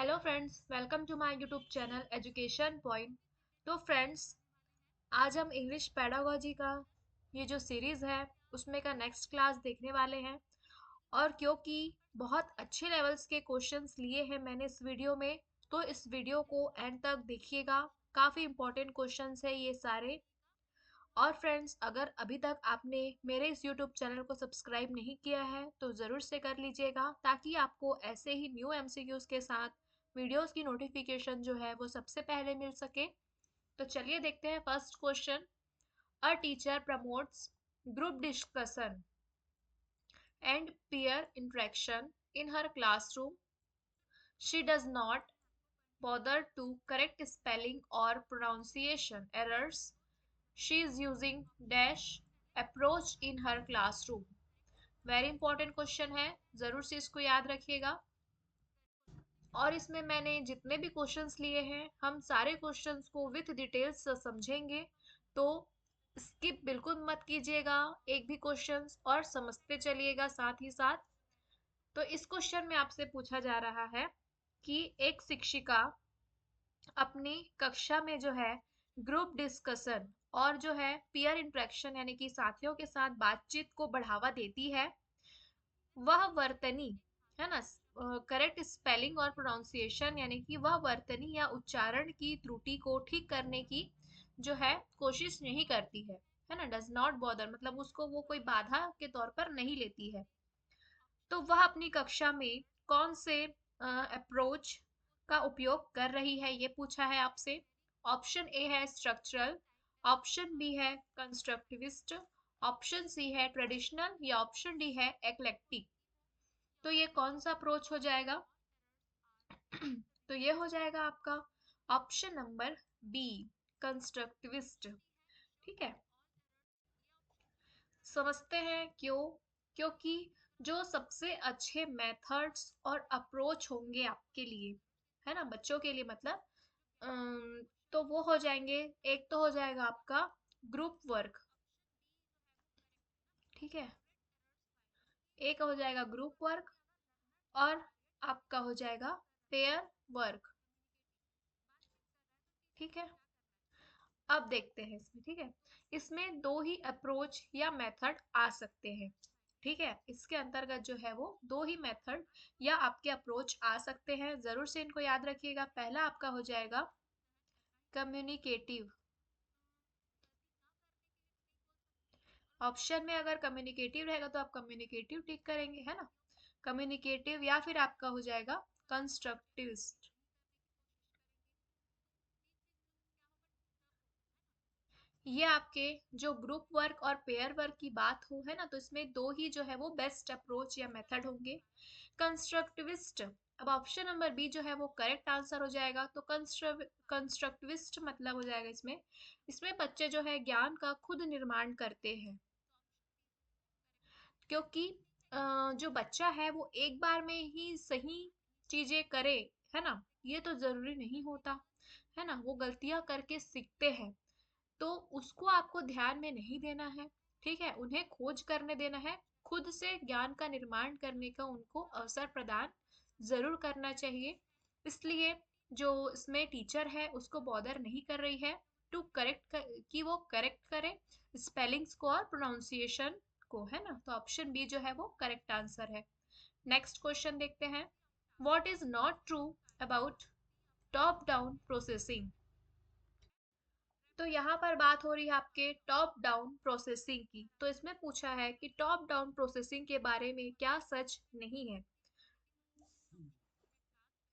Hello friends, welcome to my YouTube channel Education Point. तो friends, आज हम English pedagogy का ये जो सीरीज़ है उसमें का नेक्स्ट क्लास देखने वाले हैं। और क्योंकि बहुत अच्छे लेवल्स के क्वेश्चंस लिए हैं मैंने इस वीडियो में, तो इस वीडियो को एंड तक देखिएगा। काफ़ी इंपॉर्टेंट क्वेश्चंस है ये सारे। और फ्रेंड्स, अगर अभी तक आपने मेरे इस यूट्यूब चैनल को सब्सक्राइब नहीं किया है तो ज़रूर से कर लीजिएगा, ताकि आपको ऐसे ही न्यू एमसीक्यूज के साथ वीडियोस की नोटिफिकेशन जो है वो सबसे पहले मिल सके। तो चलिए देखते हैं first question. A teacher promotes group discussion and peer interaction in her classroom. She does not bother to correct spelling or pronunciation errors. She is using dash approach in her classroom. Very important question है, जरूर से इसको याद रखिएगा। और इसमें मैंने जितने भी क्वेश्चंस लिए हैं, हम सारे क्वेश्चंस को विथ डिटेल्स से समझेंगे। तो स्किप बिल्कुल मत कीजिएगा एक भी क्वेश्चंस, और समझते चलिएगा साथ ही साथ। तो इस क्वेश्चन में आपसे पूछा जा रहा है कि एक शिक्षिका अपनी कक्षा में जो है ग्रुप डिस्कशन और जो है पीयर इंटरेक्शन यानी कि साथियों के साथ बातचीत को बढ़ावा देती है। वह वर्तनी, है ना, करेक्ट स्पेलिंग और प्रोनाउंसिएशन यानी कि वह वर्तनी या उच्चारण की त्रुटि को ठीक करने की जो है कोशिश नहीं करती है ना। डज नॉट बॉदर मतलब उसको वो कोई बाधा के तौर पर नहीं लेती है। तो वह अपनी कक्षा में कौन से अप्रोच का उपयोग कर रही है, ये पूछा है आपसे। ऑप्शन ए है स्ट्रक्चरल, ऑप्शन बी है कंस्ट्रक्टिविस्ट, ऑप्शन सी है ट्रेडिशनल, या ऑप्शन डी है एक्लेक्टिक। तो ये कौन सा अप्रोच हो जाएगा? तो ये हो जाएगा आपका ऑप्शन नंबर बी, कंस्ट्रक्टिविस्ट। ठीक है, समझते हैं क्यों। क्योंकि जो सबसे अच्छे मेथड्स और अप्रोच होंगे आपके लिए, है ना, बच्चों के लिए मतलब, तो वो हो जाएंगे। एक तो हो जाएगा आपका ग्रुप वर्क, ठीक है, एक हो जाएगा ग्रुप वर्क, और आपका हो जाएगा पेयर वर्क। ठीक है, अब देखते हैं इसमें। ठीक है, इसमें दो ही अप्रोच या मेथड आ सकते हैं। ठीक है, इसके अंतर्गत जो है वो दो ही मेथड या आपके अप्रोच आ सकते हैं, जरूर से इनको याद रखिएगा। पहला आपका हो जाएगा कम्युनिकेटिव। ऑप्शन में अगर कम्युनिकेटिव रहेगा तो आप कम्युनिकेटिव टिक करेंगे, है ना, कम्युनिकेटिव। या फिर आपका हो जाएगा कंस्ट्रक्टिविस्ट। ये आपके जो ग्रुप वर्क और पेयर वर्क की बात हो, है ना, तो इसमें दो ही जो है वो बेस्ट अप्रोच या मेथड होंगे। कंस्ट्रक्टिविस्ट, अब ऑप्शन नंबर बी जो है वो करेक्ट आंसर हो जाएगा। तो कंस्ट्रक्टिविस्ट मतलब हो जाएगा इसमें, इसमें बच्चे जो है ज्ञान का खुद निर्माण करते हैं। क्योंकि जो बच्चा है वो एक बार में ही सही चीजें करे, है ना, ये तो जरूरी नहीं होता, है ना, वो गलतियां करके सीखते हैं। तो उसको आपको ध्यान में नहीं देना है। ठीक है, उन्हें खोज करने देना है, खुद से ज्ञान का निर्माण करने का उनको अवसर प्रदान जरूर करना चाहिए। इसलिए जो इसमें टीचर है उसको बॉदर नहीं कर रही है टू करेक्ट कि वो करेक्ट करे स्पेलिंग्स को और प्रोनाउंसिएशन को, है ना। तो ऑप्शन बी जो है वो करेक्ट आंसर है। नेक्स्ट क्वेश्चन देखते हैं। What is not true about top down processing. तो यहाँ पर बात हो रही है आपके टॉप डाउन प्रोसेसिंग की। तो इसमें पूछा है कि टॉप डाउन प्रोसेसिंग के बारे में क्या सच नहीं है।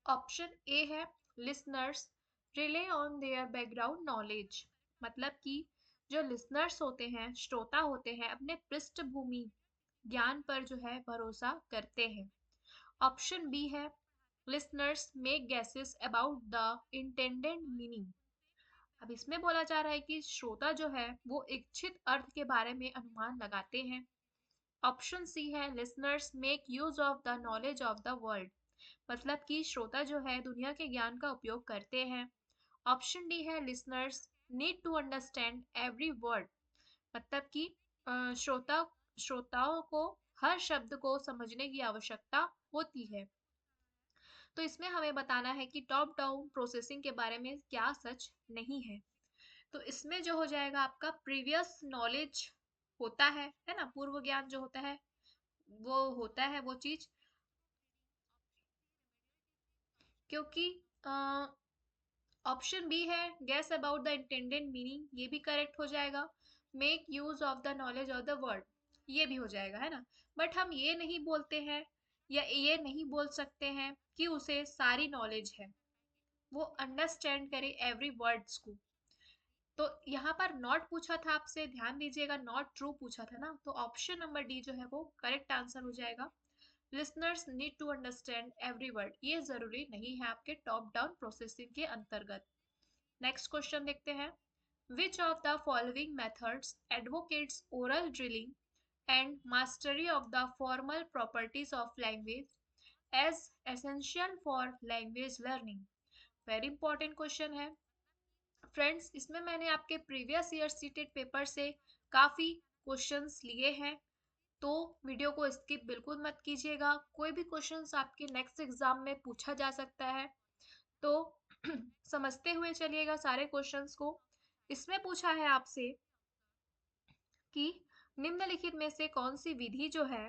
ऑप्शन ए है listeners relay on their background knowledge, मतलब कि जो लिसनर्स होते हैं, श्रोता होते हैं, अपने पृष्ठभूमि ज्ञान पर जो है भरोसा करते हैं। ऑप्शन बी है listeners make guesses about the intended meaning. अब इसमें बोला जा रहा है कि श्रोता जो है वो इच्छित अर्थ के बारे में अनुमान लगाते हैं। ऑप्शन सी है listeners make use of the knowledge of the world, मतलब कि श्रोता जो है दुनिया के ज्ञान का उपयोग करते हैं। ऑप्शन डी है listeners need to understand every word, मतलब कि श्रोताओं को हर शब्द को समझने की आवश्यकता होती है। तो इसमें हमें बताना है कि टॉप डाउन प्रोसेसिंग के बारे में क्या सच नहीं है। तो इसमें जो हो जाएगा आपका प्रीवियस नॉलेज होता है ना, पूर्व ज्ञान जो होता है वो होता है वो चीज, क्योंकि ऑप्शन बी है guess about the intended meaning, ये भी करेक्ट हो जाएगा। Make use of the knowledge of the word, ये भी हो जाएगा, है ना। बट हम ये नहीं बोलते हैं या ये नहीं बोल सकते हैं कि उसे सारी नॉलेज है, वो अंडरस्टैंड करे एवरी वर्ड्स को। तो यहाँ पर नॉट पूछा था आपसे, ध्यान दीजिएगा, नॉट ट्रू पूछा था ना, तो ऑप्शन नंबर डी जो है वो करेक्ट आंसर हो जाएगा। Listeners need to understand every word, ये जरूरी नहीं है आपके टॉप डाउन प्रोसेसिंग के अंतर्गत। नेक्स्ट क्वेश्चन देखते हैं। Which of the following methods advocates oral drilling and mastery of the formal properties of language as essential for language learning? Very important question है फ्रेंड्स। इसमें मैंने आपके प्रीवियस ईयर सीटेड पेपर से काफी questions लिए हैं, तो वीडियो को स्किप बिल्कुल मत कीजिएगा। कोई भी क्वेश्चंस आपके नेक्स्ट एग्जाम में पूछा जा सकता है, तो समझते हुए चलिएगा सारे क्वेश्चंस को। इसमें पूछा है आपसे कि निम्नलिखित में से कौन सी विधि जो है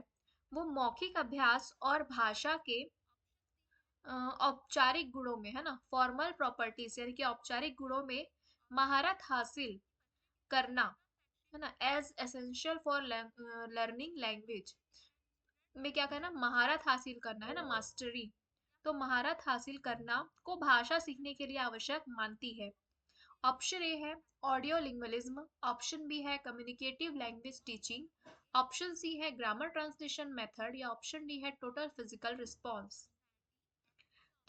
वो मौखिक अभ्यास और भाषा के औपचारिक गुणों में, है ना, फॉर्मल प्रॉपर्टीज यानी कि औपचारिक गुणों में महारत हासिल करना, है ना, as essential for learning language में क्या करना, महारत हासिल करना, है ना, मास्टरी। तो महारत हासिल करना को भाषा सीखने के लिए आवश्यक मानती है। ऑप्शन ए है ऑडियो लिंग्विज्म, ऑप्शन बी है communicative language teaching, option C है ग्रामर ट्रांसलेशन मेथड, या ऑप्शन डी है टोटल फिजिकल रिस्पॉन्स।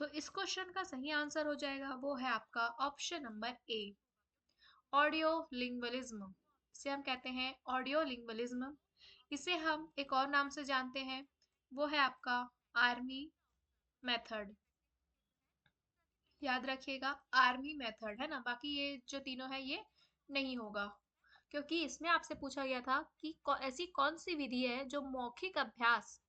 तो इस क्वेश्चन का सही आंसर हो जाएगा वो है आपका ऑप्शन नंबर ए, ऑडियो लिंग्विज्म। इसे हम कहते हैं ऑडियो लिंग्विज्म। इसे हम एक और नाम से जानते हैं, वो है आपका आर्मी मेथड। याद रखिएगा आर्मी मेथड, है ना, बाकी ये जो तीनों है ये नहीं होगा, क्योंकि इसमें आपसे पूछा गया था कि ऐसी कौन सी विधि है जो मौखिक अभ्यास,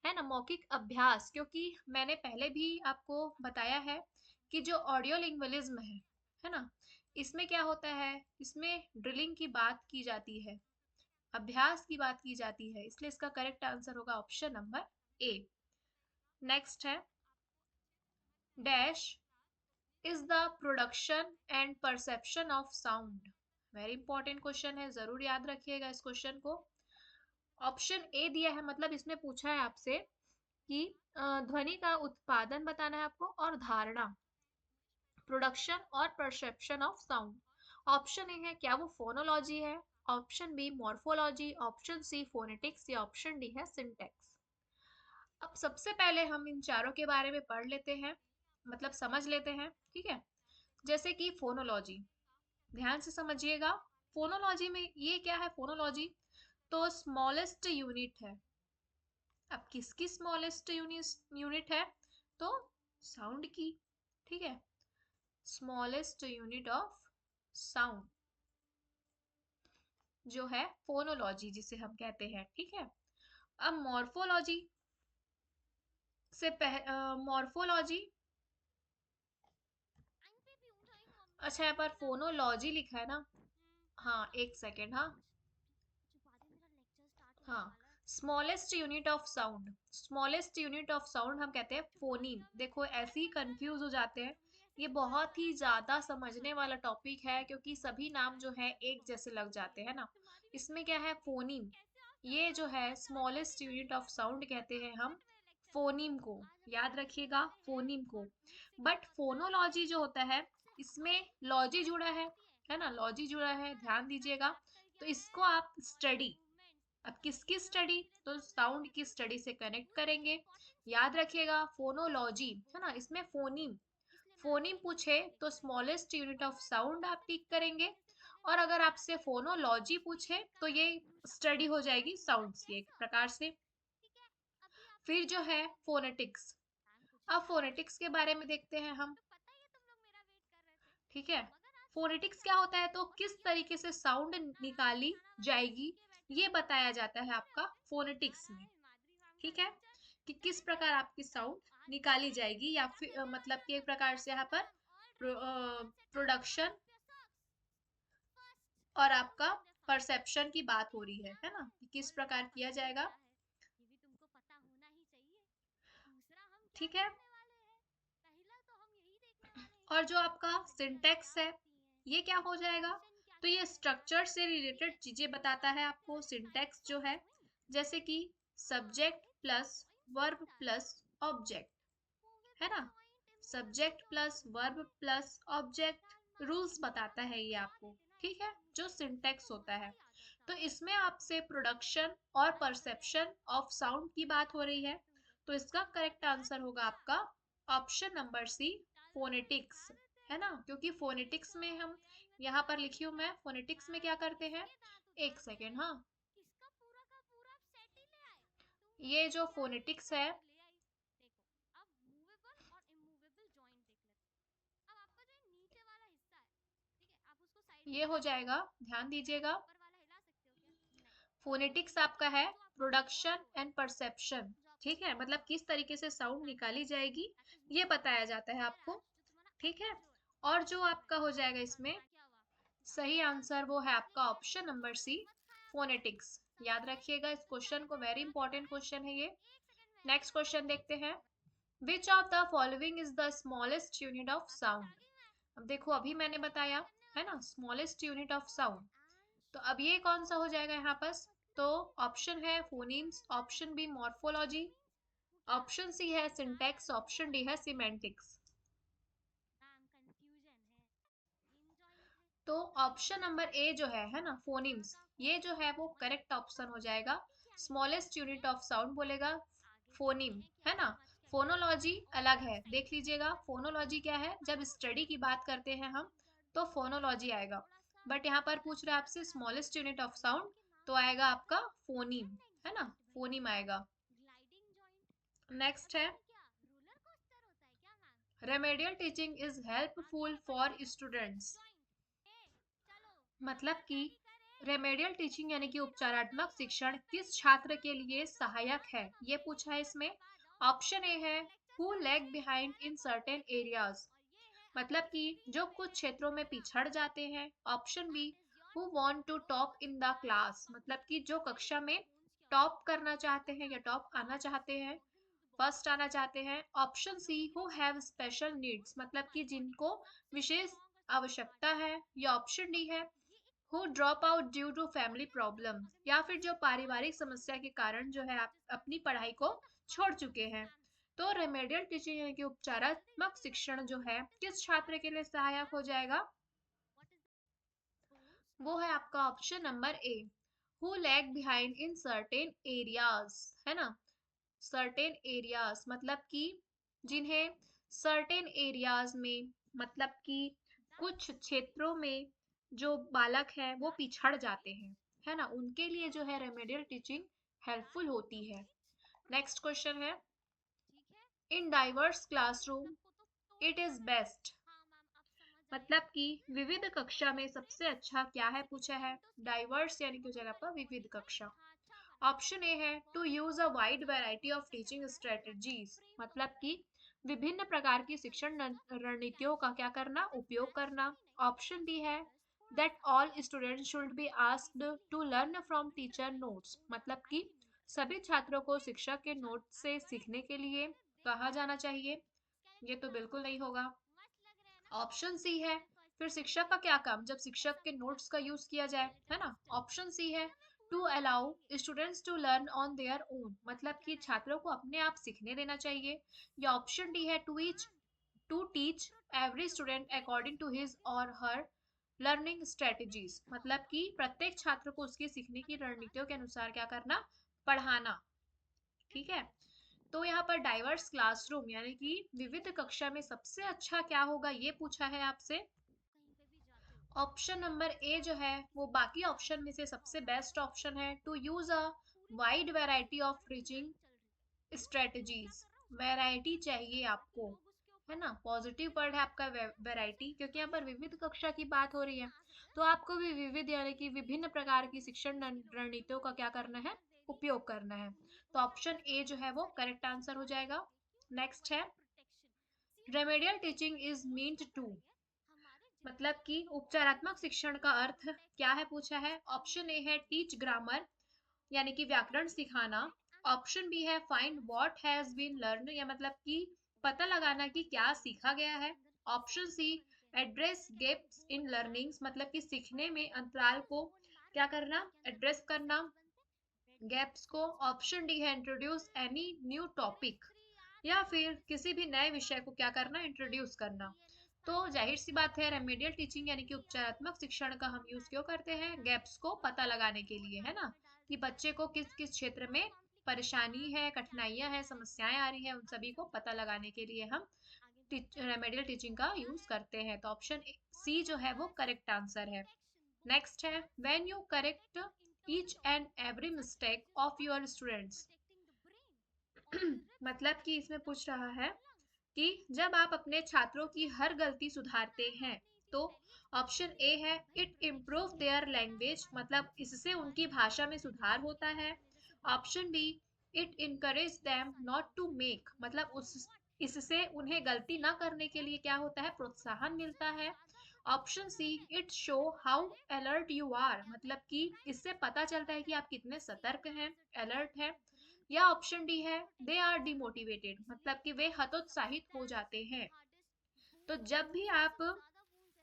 है ना, मौखिक अभ्यास, क्योंकि मैंने पहले भी आपको बताया है कि जो ऑडियो लिंग्विज्म है ना, इसमें क्या होता है, इसमें ड्रिलिंग की बात की जाती है, अभ्यास की बात की जाती है, इसलिए इसका करेक्ट आंसर होगा ऑप्शन नंबर ए। नेक्स्ट है dash is the production and perception of sound. Very important question है, जरूर याद रखिएगा इस क्वेश्चन को। ऑप्शन ए दिया है, मतलब इसमें पूछा है आपसे कि ध्वनि का उत्पादन बताना है आपको और धारणा, प्रोडक्शन और perception of sound. Option A है क्या वो फोनोलॉजी है, option B morphology, option C phonetics, या ऑप्शन डी है सिंटेक्स। अब सबसे पहले हम इन चारों के बारे में पढ़ लेते हैं, मतलब समझ लेते हैं, ठीक है। जैसे कि फोनोलॉजी, ध्यान से समझिएगा। फोनोलॉजी में ये क्या है, फोनोलॉजी तो स्मॉलेस्ट यूनिट है। अब किसकी स्मॉलेस्ट यूनिट है, तो साउंड की, ठीक है, स्मॉलेस्ट यूनिट ऑफ साउंड जो है फोनोलॉजी जिसे हम कहते हैं, ठीक है। अब मॉर्फोलॉजी से मॉर्फोलॉजी, अच्छा यहाँ पर फोनोलॉजी लिखा है ना, हाँ एक सेकेंड, हाँ हाँ, smallest unit of sound, smallest unit of sound हम कहते हैं फोनीम। देखो ऐसे ही कंफ्यूज हो जाते हैं, ये बहुत ही ज्यादा समझने वाला टॉपिक है, क्योंकि सभी नाम जो है एक जैसे लग जाते हैं ना। इसमें क्या है फोनीम, ये जो है स्मॉलेस्ट यूनिट ऑफ साउंड कहते हैं हम फोनीम को, याद रखिएगा फोनीम को। बट फोनोलॉजी जो होता है इसमें लॉजी जुड़ा है ना, लॉजी जुड़ा है, ध्यान दीजिएगा। तो इसको आप स्टडी, अब किसकी स्टडी, तो साउंड की स्टडी से कनेक्ट करेंगे। याद रखिएगा फोनोलॉजी, है ना, इसमें फोनीम, फोनीम पूछे तो स्मॉलेस्ट यूनिट ऑफ साउंड आप टिक करेंगे, और अगर आपसे फोनोलॉजी पूछे तो ये स्टडी हो जाएगी साउंड्स की एक प्रकार से। फिर जो है फोनेटिक्स, अब फोनेटिक्स के बारे में देखते हैं हम, ठीक है। फोनेटिक्स क्या होता है, तो किस तरीके से साउंड निकाली जाएगी ये बताया जाता है आपका फोनेटिक्स में, ठीक है, कि किस प्रकार आपकी साउंड निकाली जाएगी, या फिर मतलब कि एक प्रकार से यहाँ पर प्रोडक्शन और आपका परसेप्शन की बात हो रही है ना, कि किस प्रकार किया जाएगा। ठीक है। और जो आपका सिंटेक्स है ये क्या हो जाएगा, तो ये स्ट्रक्चर से रिलेटेड चीजें बताता है आपको सिंटेक्स जो है, जैसे कि subject plus verb plus object, है ना, subject plus verb plus object rules बताता है ये आपको। ठीक है, जो सिंटेक्स होता है। तो इसमें आपसे प्रोडक्शन और परसेप्शन ऑफ साउंड की बात हो रही है, तो इसका करेक्ट आंसर होगा आपका ऑप्शन नंबर सी, फोनेटिक्स, है ना, क्योंकि फोनेटिक्स में हम यहाँ पर लिखी हूँ मैं, फोनेटिक्स में क्या करते हैं, एक सेकेंड, हाँ, ये जो फोनेटिक्स है ये हो जाएगा, ध्यान दीजिएगा, फोनेटिक्स आपका है प्रोडक्शन एंड परसेप्शन। ठीक है, मतलब किस तरीके से साउंड निकाली जाएगी ये बताया जाता है आपको। ठीक है, और जो आपका हो जाएगा इसमें सही आंसर वो है आपका ऑप्शन नंबर सी, फोनेटिक्स। याद रखिएगा इस क्वेश्चन को, वेरी इंपॉर्टेंट क्वेश्चन है ये। नेक्स्ट क्वेश्चन देखते हैं, which of the following is the smallest unit of sound. अब देखो अभी मैंने बताया है ना स्मॉलेस्ट यूनिट ऑफ साउंड, तो अब ये कौन सा हो जाएगा यहाँ पर, तो ऑप्शन है phonemes, option B morphology, option C है सिंटैक्स, ऑप्शन डी है सिमेंटिक्स। तो ऑप्शन नंबर ए जो है ना फोनीम्स, ये जो है वो करेक्ट ऑप्शन हो जाएगा। स्मॉलेस्ट यूनिट ऑफ साउंड बोलेगा फोनीम, है ना। फोनोलॉजी अलग है, देख लीजिएगा फोनोलॉजी क्या है, जब स्टडी की बात करते हैं हम तो फोनोलॉजी आएगा, बट यहाँ पर पूछ रहे हैं आपसे स्मॉलेस्ट यूनिट ऑफ साउंड, तो आएगा आपका फोनीम, है ना, फोनीम आएगा। नेक्स्ट है, remedial teaching is helpful for students, मतलब कि रेमेडियल टीचिंग यानी कि उपचारात्मक शिक्षण किस छात्र के लिए सहायक है, ये पूछा है इसमें। ऑप्शन ए है who lag behind in certain areas, मतलब कि जो कुछ क्षेत्रों में पिछड़ जाते हैं। Option B who want to top in the class, मतलब कि जो कक्षा में टॉप करना चाहते हैं या टॉप आना चाहते हैं, फर्स्ट आना चाहते हैं। Option C who have special needs, मतलब कि जिनको विशेष आवश्यकता है। या ऑप्शन डी है who drop out due to family problem, या फिर जो पारिवारिक समस्या के कारण जो है आप अपनी पढ़ाई को छोड़ चुके हैं। तो रेमेडियल टीचिंग यानी कि उपचारात्मक शिक्षण जो है किस छात्र के लिए सहायक हो जाएगा, वो है आपका option number A, who lag behind in certain areas, है ना, सर्टेन एरियाज मतलब कि जिन्हें सर्टेन एरियाज में, मतलब कि कुछ क्षेत्रों में जो बालक हैं वो पिछड़ जाते हैं, है ना, उनके लिए जो है रेमेडियल टीचिंग हेल्पफुल होती है। नेक्स्ट क्वेश्चन है, in diverse classroom it is best, मतलब कि विविध कक्षा में सबसे अच्छा क्या है पूछा है, डाइवर्स यानी कि जगह पर विविध कक्षा। ऑप्शन ए है to use a wide variety of teaching strategies, मतलब कि विभिन्न प्रकार की शिक्षण रणनीतियों का क्या करना, उपयोग करना। ऑप्शन डी है that all students should be asked to learn from teacher notes, मतलब कि सभी छात्रों को शिक्षक के नोट से सीखने के लिए कहा जाना चाहिए, ये तो बिल्कुल नहीं होगा। ऑप्शन सी है फिर शिक्षक का क्या काम जब शिक्षक के नोट्स का यूज किया जाए, है ना। ऑप्शन सी है to allow students to learn on their own, मतलब कि छात्रों को अपने आप सीखने देना चाहिए। या ऑप्शन डी है to teach every student according to his or her learning strategies, मतलब कि प्रत्येक छात्र को उसकी सीखने की रणनीतियों के अनुसार क्या करना, पढ़ाना। ठीक है, तो यहाँ पर डाइवर्स क्लासरूम यानी कि विविध कक्षा में सबसे अच्छा क्या होगा ये पूछा है आपसे। ऑप्शन नंबर ए जो है वो बाकी ऑप्शन में से सबसे बेस्ट ऑप्शन है, to use a wide variety of teaching strategies. Variety चाहिए आपको, है ना, पॉजिटिव वर्ड है आपका वैरायटी, क्योंकि यहाँ पर विविध कक्षा की बात हो रही है, तो आपको भी विविध यानी कि विभिन्न प्रकार की शिक्षण रणनीतियों का क्या करना है, उपयोग करना है। तो ऑप्शन ए जो है वो करेक्ट आंसर हो जाएगा। नेक्स्ट है remedial teaching is meant to, मतलब कि उपचारात्मक शिक्षण का अर्थ क्या है पूछा है। ऑप्शन ए है टीच ग्रामर, यानी कि व्याकरण सिखाना। ऑप्शन बी है find what has been learn, या मतलब कि पता लगाना कि क्या सीखा गया है। Option C address gaps in learnings, मतलब कि सीखने में अंतराल को क्या करना, एड्रेस करना गैप्स को। ऑप्शन डी है इंट्रोड्यूस एनी न्यू टॉपिक, या फिर किसी भी नए विषय को क्या करना, इंट्रोड्यूस करना। तो जाहिर सी बात है रेमेडियल टीचिंग यानी कि उपचारात्मक शिक्षण का हम यूज क्यों करते हैं, गैप्स को पता लगाने के लिए, है ना, कि बच्चे को किस किस क्षेत्र में परेशानी है, कठिनाइयां हैं, समस्याएं आ रही हैं, उन सभी को पता लगाने के लिए हम रेमेडियल टीचिंग का यूज करते हैं। तो ऑप्शन सी जो है वो करेक्ट आंसर है। नेक्स्ट है when you correct each and every mistake of your students, मतलब कि इसमें पूछ रहा है कि जब आप अपने छात्रों की हर गलती सुधारते हैं, तो ऑप्शन ए है इट इम्प्रूव देयर लैंग्वेज, मतलब इससे उनकी भाषा में सुधार होता है। Option B it encourage them not to make, मतलब उस इससे उन्हें गलती ना करने के लिए क्या होता है, प्रोत्साहन मिलता है। Option C it show how alert you are, मतलब कि इससे पता चलता है कि आप कितने सतर्क हैं, अलर्ट हैं। या ऑप्शन डी है दे आर डिमोटिवेटेड, मतलब कि वे हतोत्साहित हो जाते हैं। तो जब भी आप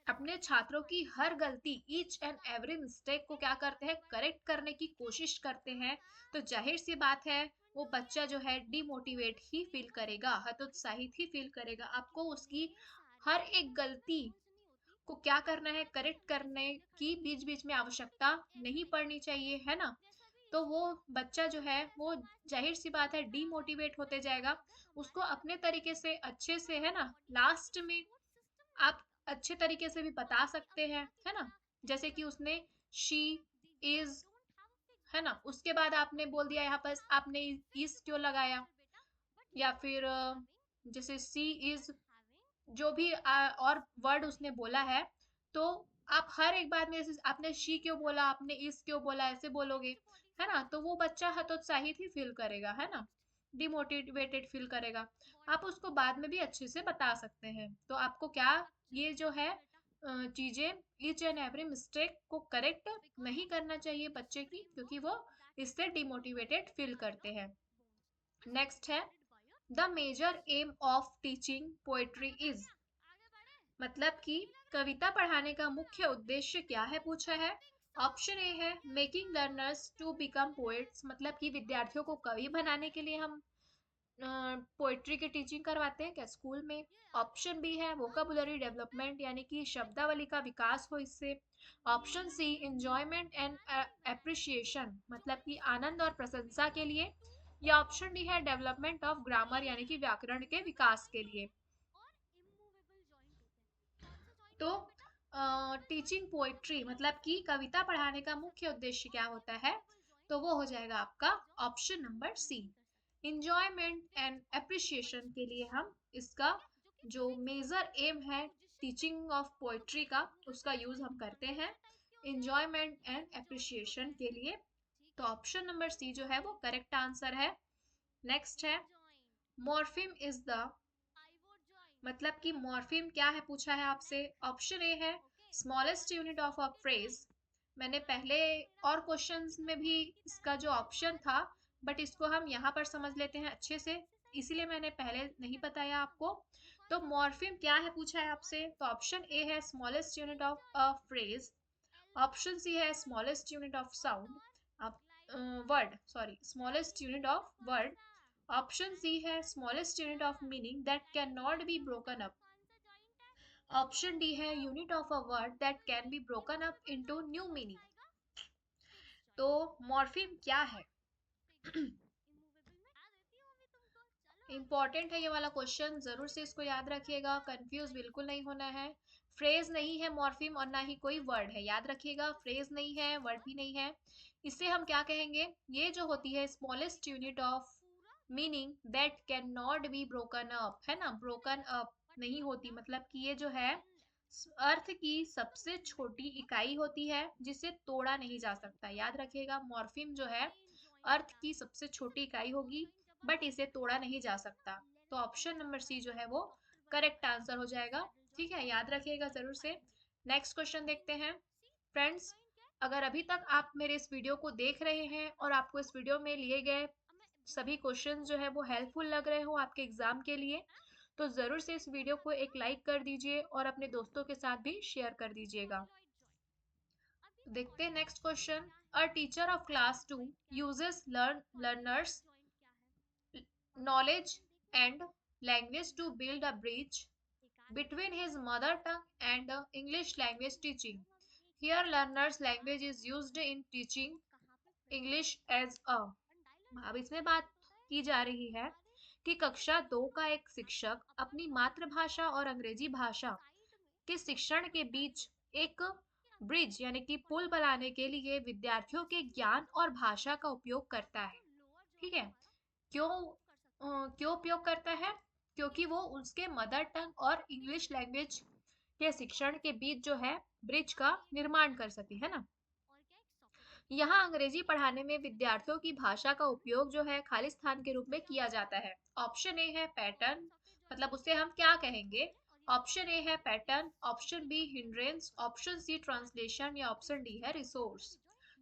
अपने छात्रों की हर गलती ईच एंड एवरी मिस्टेक को क्या करते हैं, करेक्ट करने की कोशिश करते हैं, तो जाहिर सी बात है वो बच्चा जो है डिमोटिवेट ही फील करेगा, हतोत्साहित ही फील करेगा। आपको उसकी हर एक गलती को क्या करना है, करेक्ट करने की बीच बीच में आवश्यकता नहीं पड़नी चाहिए, है ना। तो वो बच्चा जो है वो जाहिर सी बात है डीमोटिवेट होते जाएगा। उसको अपने तरीके से अच्छे से, है ना, लास्ट में आप अच्छे तरीके से भी बता सकते हैं, है ना, जैसे कि उसने शी इज, है ना, उसके बाद आपने बोल दिया यहाँ पर आपने इज क्यों लगाया, या फिर जैसे सी इज, जो भी और वर्ड उसने बोला है, तो आप हर एक बात में जैसे आपने शी क्यों बोला, आपने इस क्यों बोला, ऐसे बोलोगे, है ना, तो वो बच्चा हतोत्साहित ही फील करेगा, है ना, डिमोटिवेटेड फील करेगा। आप उसको बाद में भी अच्छे से बता सकते हैं। तो आपको क्या, ये जो है चीजें, ईच एंड एवरी मिस्टेक को करेक्ट नहीं करना चाहिए बच्चे की, क्योंकि वो इससे डिमोटिवेटेड फील करते हैं। नेक्स्ट है the major aim of teaching poetry is, मतलब कि कविता पढ़ाने का मुख्य उद्देश्य क्या है पूछा है। ऑप्शन ए है making learners to become poets, मतलब कि विद्यार्थियों को कवि बनाने के लिए हम पोएट्री की टीचिंग करवाते हैं क्या स्कूल में। ऑप्शन बी है वोकाबुलरी डेवलपमेंट, यानी कि शब्दावली का विकास हो इससे। Option C enjoyment and appreciation, मतलब कि आनंद और प्रशंसा के लिए। या ऑप्शन डी है डेवलपमेंट ऑफ ग्रामर, यानी कि व्याकरण के विकास के लिए। तो टीचिंग पोएट्री मतलब कि कविता पढ़ाने का मुख्य उद्देश्य क्या होता है, तो वो हो जाएगा आपका option number C, enjoyment and appreciation के लिए हम इसका जो मेजर एम है टीचिंग ऑफ पोएट्री का, उसका यूज हम करते हैं इंजॉयमेंट एंड अप्रिसिएशन के लिए। तो ऑप्शन नंबर सी जो है वो करेक्ट आंसर है। नेक्स्ट है मॉर्फिम इज द, मतलब कि मॉर्फिम क्या है पूछा है आपसे। ऑप्शन ए है smallest unit of a phrase, मैंने पहले और क्वेश्चंस में भी इसका जो ऑप्शन था, बट इसको हम यहाँ पर समझ लेते हैं अच्छे से, इसीलिए मैंने पहले नहीं बताया आपको। तो मॉर्फिम क्या है पूछा है आपसे, तो ऑप्शन ए है smallest unit of a phrase. Option C है smallest unit of sound, word, sorry, smallest unit of word. Option C है smallest unit of meaning that can not be broken up. Option D है unit of a word that can be broken up into new meaning. तो morpheme क्या है? Important है ये वाला question, जरूर से इसको याद रखिएगा, कंफ्यूज बिल्कुल नहीं होना है। फ्रेज नहीं है मॉर्फिम और ना ही कोई वर्ड है, याद रखिएगा, फ्रेज नहीं है, वर्ड भी नहीं है। इसे हम क्या कहेंगे, ये जो होती है smallest unit of meaning that can not be broken up, है ना, ब्रोकन अप नहीं होती, मतलब कि ये जो है अर्थ की सबसे छोटी इकाई होती है जिसे तोड़ा नहीं जा सकता। याद रखिएगा मॉर्फिम जो है अर्थ की सबसे छोटी इकाई होगी, बट इसे तोड़ा नहीं जा सकता। तो ऑप्शन नंबर सी जो है वो करेक्ट आंसर हो जाएगा। ठीक है, याद रखिएगा जरूर से। नेक्स्ट क्वेश्चन देखते हैं फ्रेंड्स। अगर अभी तक आप मेरे इस वीडियो को देख रहे हैं और आपको इस वीडियो में लिए गए सभी क्वेश्चन जो है वो हेल्पफुल लग रहे हो आपके एग्जाम के लिए, तो जरूर से इस वीडियो को एक लाइक कर दीजिए और अपने दोस्तों के साथ भी शेयर कर दीजिएगा। देखते हैं next question. A teacher of class 2 uses learners knowledge and language to build a bridge between his mother tongue and English language teaching. Here, learner's language is used in teaching English as a। अब इसमें बात की जा रही है कि कक्षा 2 का एक शिक्षक अपनी मातृभाषा और अंग्रेजी भाषा के शिक्षण के बीच एक ब्रिज यानी कि पुल बनाने के लिए विद्यार्थियों के ज्ञान और भाषा का उपयोग करता है। ठीक है, क्यों क्यों उपयोग करता है? क्योंकि वो उसके मदर टंग और इंग्लिश लैंग्वेज के शिक्षण के बीच जो है ब्रिज का निर्माण कर सके, है ना। यहाँ अंग्रेजी पढ़ाने में विद्यार्थियों की भाषा का उपयोग जो है खाली स्थान के रूप में किया जाता है। ऑप्शन ए है पैटर्न, मतलब उसे हम क्या कहेंगे? ऑप्शन ए है pattern, option B hindrance, option C translation या ऑप्शन डी है रिसोर्स।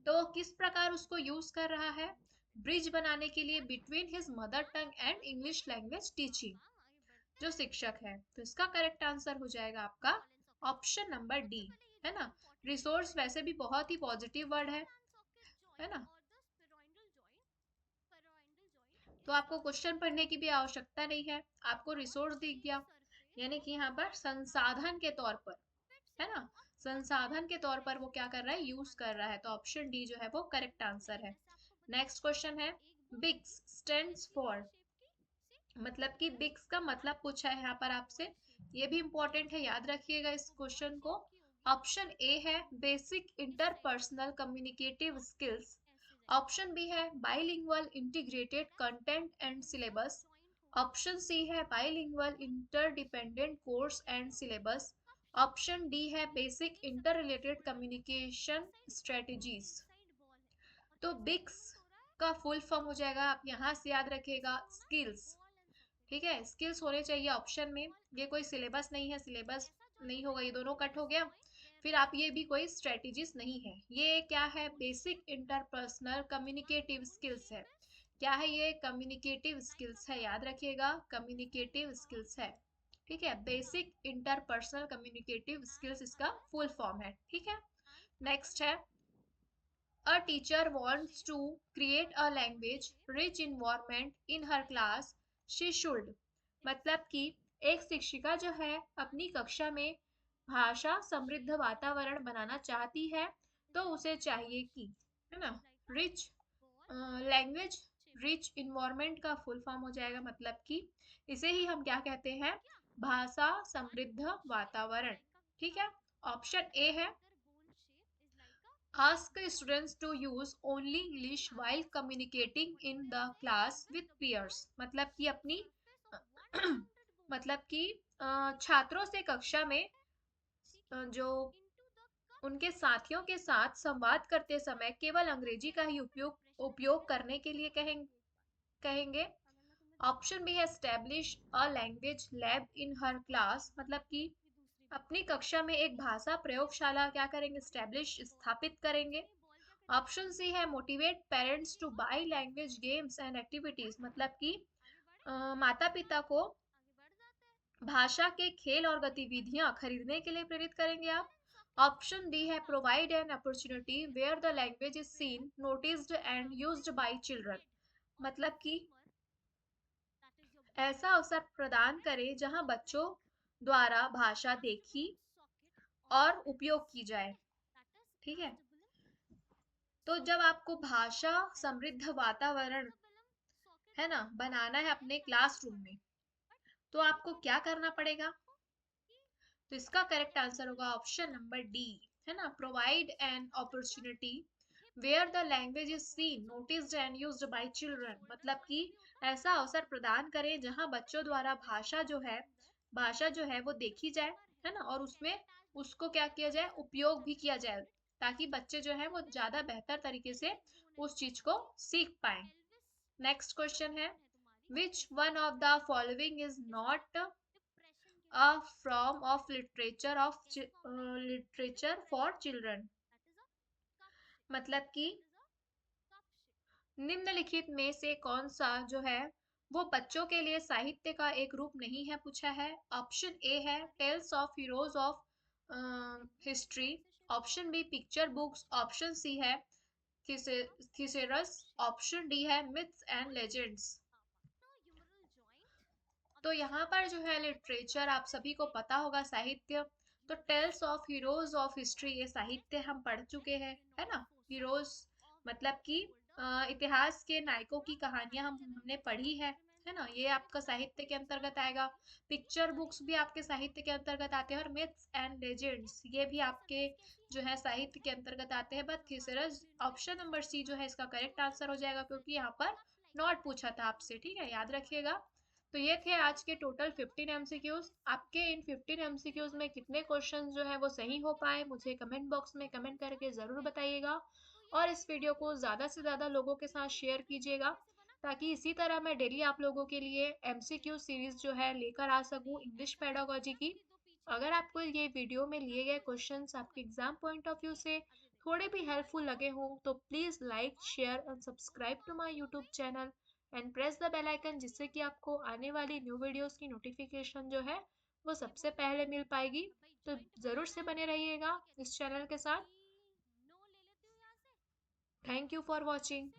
तो वो किस प्रकार उसको यूज कर रहा है? ब्रिज बनाने के लिए between his mother tongue and English language teaching, जो शिक्षक है। तो इसका करेक्ट आंसर हो जाएगा आपका ऑप्शन नंबर डी, है ना। रिसोर्स वैसे भी बहुत ही पॉजिटिव वर्ड है ना। तो आपको क्वेश्चन पढ़ने की भी आवश्यकता नहीं है, आपको रिसोर्स दिख गया, यानी कि यहाँ पर संसाधन के तौर पर, है ना, संसाधन के तौर पर वो क्या कर रहा है? यूज कर रहा है। तो ऑप्शन डी जो है वो करेक्ट आंसर है। नेक्स्ट क्वेश्चन है बिग्स स्टैंड्स फॉर, मतलब कि बिग्स का मतलब पूछा है यहाँ पर आपसे, ये भी इंपॉर्टेंट है, याद रखिएगा इस क्वेश्चन को। ऑप्शन ए है basic interpersonal communicative skills, option B है bilingual integrated content and syllabus, option C है bilingual interdependent course and syllabus, option D है basic interrelated communication strategies. तो बिग्स का फुल फॉर्म हो जाएगा, आप यहाँ से याद रखिएगा, स्किल्स। ठीक है, स्किल्स होने चाहिए ऑप्शन में। ये कोई सिलेबस नहीं है, सिलेबस नहीं होगा, ये दोनों कट हो गया। फिर आप ये भी कोई स्ट्रेटेजीज नहीं है, ये क्या है? बेसिक इंटरपर्सनल कम्युनिकेटिव स्किल्स है। क्या है ये? कम्युनिकेटिव स्किल्स है, याद रखिएगा, कम्युनिकेटिव स्किल्स है। ठीक है, बेसिक इंटरपर्सनल कम्युनिकेटिव स्किल्स इसका फुल फॉर्म है। ठीक है, नेक्स्ट है A teacher wants to create a language rich environment in her class, she should। मतलब कि एक शिक्षिका जो है अपनी कक्षा में भाषा समृद्ध वातावरण बनाना चाहती है, तो उसे चाहिए कि, है ना, रिच लैंग्वेज, रिच इन्वायरमेंट का फुल फॉर्म हो जाएगा, मतलब कि इसे ही हम क्या कहते हैं? भाषा समृद्ध वातावरण। ठीक है, ऑप्शन ए है ask students to use only English while communicating in the class with peers, मतलब कि अपनी मतलब कि छात्रों से कक्षा में जो उनके साथियों के साथ संवाद करते समय केवल अंग्रेजी का ही उपयोग करने के लिए कहेंगे। ऑप्शन बी है establish a language lab in her class, मतलब कि अपनी कक्षा में एक भाषा प्रयोगशाला क्या करेंगे? स्टैब्लिश, स्थापित करेंगे। ऑप्शन सी है motivate parents to buy language games and activities, मतलब कि माता पिता को भाषा के खेल और गतिविधियां खरीदने के लिए प्रेरित करेंगे आप। ऑप्शन डी है provide an opportunity where the language is seen, noticed and used by children, मतलब कि ऐसा अवसर प्रदान करें जहां बच्चों द्वारा भाषा देखी और उपयोग की जाए। ठीक है, तो जब आपको भाषा समृद्ध वातावरण, है ना, बनाना है अपने क्लासरूम में, तो आपको क्या करना पड़ेगा? तो इसका करेक्ट आंसर होगा ऑप्शन नंबर डी, है ना, provide an opportunity where the language is seen, noticed and used by children, मतलब कि ऐसा अवसर प्रदान करें जहां बच्चों द्वारा भाषा जो है वो देखी जाए, है ना, और उसमें उसको क्या किया जाए? उपयोग भी किया जाए, ताकि बच्चे जो है वो ज्यादा बेहतर तरीके से उस चीज को सीख पाए। नेक्स्ट क्वेश्चन है Which one of the following is not a form of literature for children? मतलब कि निम्नलिखित में से कौन सा जो है वो बच्चों के लिए साहित्य का एक रूप नहीं है, पूछा है। ऑप्शन ए है tales of heroes of history, option B picture books, option C है थिसेरस, ऑप्शन डी है मिथ्स एंड लेजेंड्स। तो यहाँ पर जो है लिटरेचर आप सभी को पता होगा, साहित्य। तो tales of heroes of history ये साहित्य हम पढ़ चुके हैं, है ना। हीरोज मतलब कि इतिहास के नायकों की कहानियां हमने पढ़ी है ना, ये आपका साहित्य के अंतर्गत आएगा। पिक्चर बुक्स भी आपके साहित्य के अंतर्गत आते हैं, और मिथ्स एंड लेजेंड्स ये भी आपके जो है साहित्य के अंतर्गत आते हैं। बट थिसरस ऑप्शन नंबर सी जो है इसका करेक्ट आंसर हो जाएगा, क्योंकि यहाँ पर नॉट पूछा था आपसे, ठीक है, याद रखिएगा। तो ये थे आज के टोटल 15 एमसीक्यूज। आपके इन 15 एमसीक्यूज में कितने क्वेश्चंस जो है वो सही हो पाए, मुझे कमेंट बॉक्स में कमेंट करके ज़रूर बताइएगा। और इस वीडियो को ज़्यादा से ज़्यादा लोगों के साथ शेयर कीजिएगा, ताकि इसी तरह मैं डेली आप लोगों के लिए एमसीक्यू सीरीज जो है लेकर आ सकूं इंग्लिश पेडागोजी की। अगर आपको ये वीडियो में लिए गए क्वेश्चंस आपके एग्जाम पॉइंट ऑफ व्यू से थोड़े भी हेल्पफुल लगे हों, तो please like share and subscribe to my YouTube channel and press the bell icon, जिससे कि आपको आने वाली न्यू वीडियोस की नोटिफिकेशन जो है वो सबसे पहले मिल पाएगी। तो ज़रूर से बने रहिएगा इस चैनल के साथ। Thank you for watching.